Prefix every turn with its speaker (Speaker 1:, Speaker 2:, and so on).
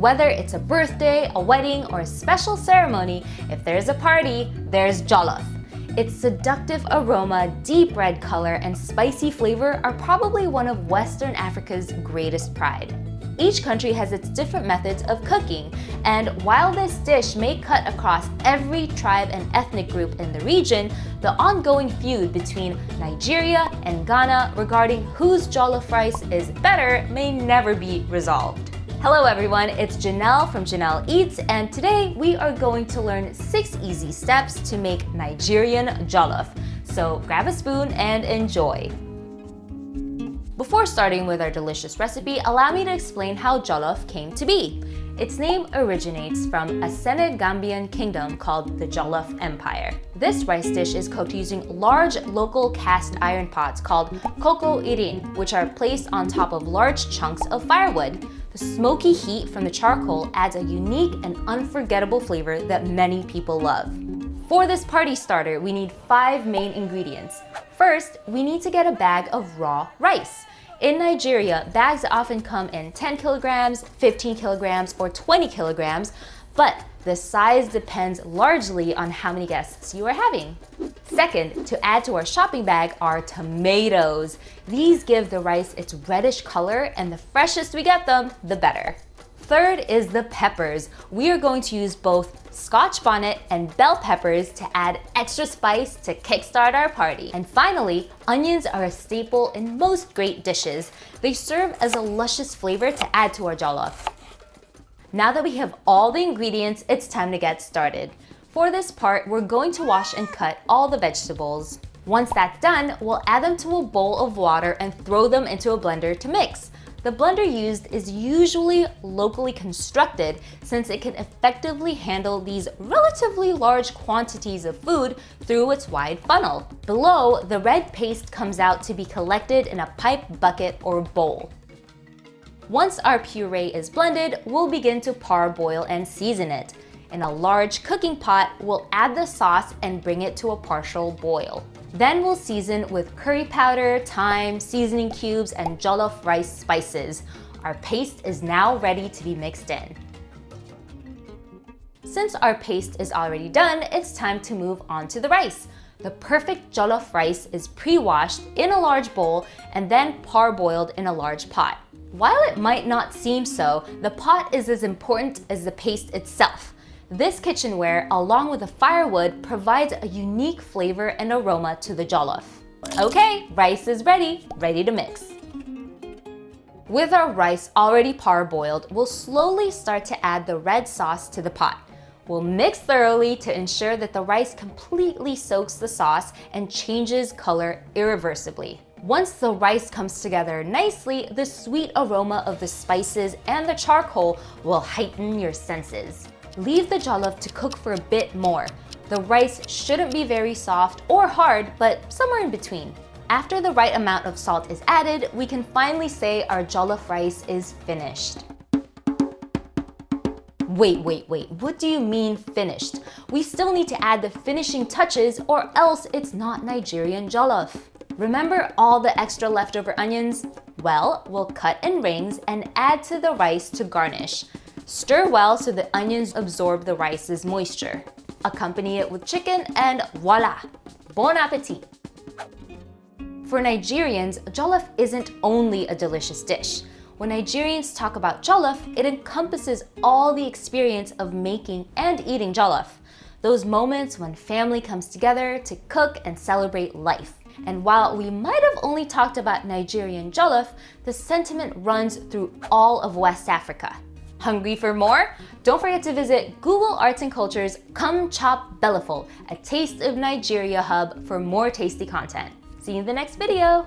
Speaker 1: Whether it's a birthday, a wedding, or a special ceremony, if there's a party, there's jollof. Its seductive aroma, deep red color, and spicy flavor are probably one of Western Africa's greatest pride. Each country has its different methods of cooking, and while this dish may cut across every tribe and ethnic group in the region, the ongoing feud between Nigeria and Ghana regarding whose jollof rice is better may never be resolved. Hello everyone, it's Janelle from Janelle Eats, and today we are going to learn 6 easy steps to make Nigerian jollof. So grab a spoon and enjoy. Before starting with our delicious recipe, allow me to explain how jollof came to be. Its name originates from a Senegambian kingdom called the Jollof Empire. This rice dish is cooked using large local cast iron pots called koko irin, which are placed on top of large chunks of firewood. The smoky heat from the charcoal adds a unique and unforgettable flavor that many people love. For this party starter, we need 5 main ingredients. First, we need to get a bag of raw rice. In Nigeria, bags often come in 10 kilograms, 15 kilograms, or 20 kilograms, but the size depends largely on how many guests you are having. Second, to add to our shopping bag are tomatoes. These give the rice its reddish color, and the freshest we get them, the better. Third is the peppers. We are going to use both Scotch bonnet and bell peppers to add extra spice to kickstart our party. And finally, onions are a staple in most great dishes. They serve as a luscious flavor to add to our jollof. Now that we have all the ingredients, it's time to get started. For this part, we're going to wash and cut all the vegetables. Once that's done, we'll add them to a bowl of water and throw them into a blender to mix. The blender used is usually locally constructed since it can effectively handle these relatively large quantities of food through its wide funnel. Below, the red paste comes out to be collected in a pipe bucket or bowl. Once our puree is blended, we'll begin to parboil and season it. In a large cooking pot, we'll add the sauce and bring it to a partial boil. Then we'll season with curry powder, thyme, seasoning cubes, and jollof rice spices. Our paste is now ready to be mixed in. Since our paste is already done, it's time to move on to the rice. The perfect jollof rice is pre-washed in a large bowl and then parboiled in a large pot. While it might not seem so, the pot is as important as the paste itself. This kitchenware, along with the firewood, provides a unique flavor and aroma to the jollof. Okay, rice is ready to mix. With our rice already parboiled, we'll slowly start to add the red sauce to the pot. We'll mix thoroughly to ensure that the rice completely soaks the sauce and changes color irreversibly. Once the rice comes together nicely, the sweet aroma of the spices and the charcoal will heighten your senses. Leave the jollof to cook for a bit more. The rice shouldn't be very soft or hard, but somewhere in between. After the right amount of salt is added, we can finally say our jollof rice is finished. Wait, what do you mean finished? We still need to add the finishing touches or else it's not Nigerian jollof. Remember all the extra leftover onions? Well, we'll cut in rings and add to the rice to garnish. Stir well so the onions absorb the rice's moisture. Accompany it with chicken and voila! Bon appetit! For Nigerians, jollof isn't only a delicious dish. When Nigerians talk about jollof, it encompasses all the experience of making and eating jollof. Those moments when family comes together to cook and celebrate life. And while we might have only talked about Nigerian jollof, the sentiment runs through all of West Africa. Hungry for more? Don't forget to visit Google Arts and Culture's Come Chop Belleful, a Taste of Nigeria hub for more tasty content. See you in the next video!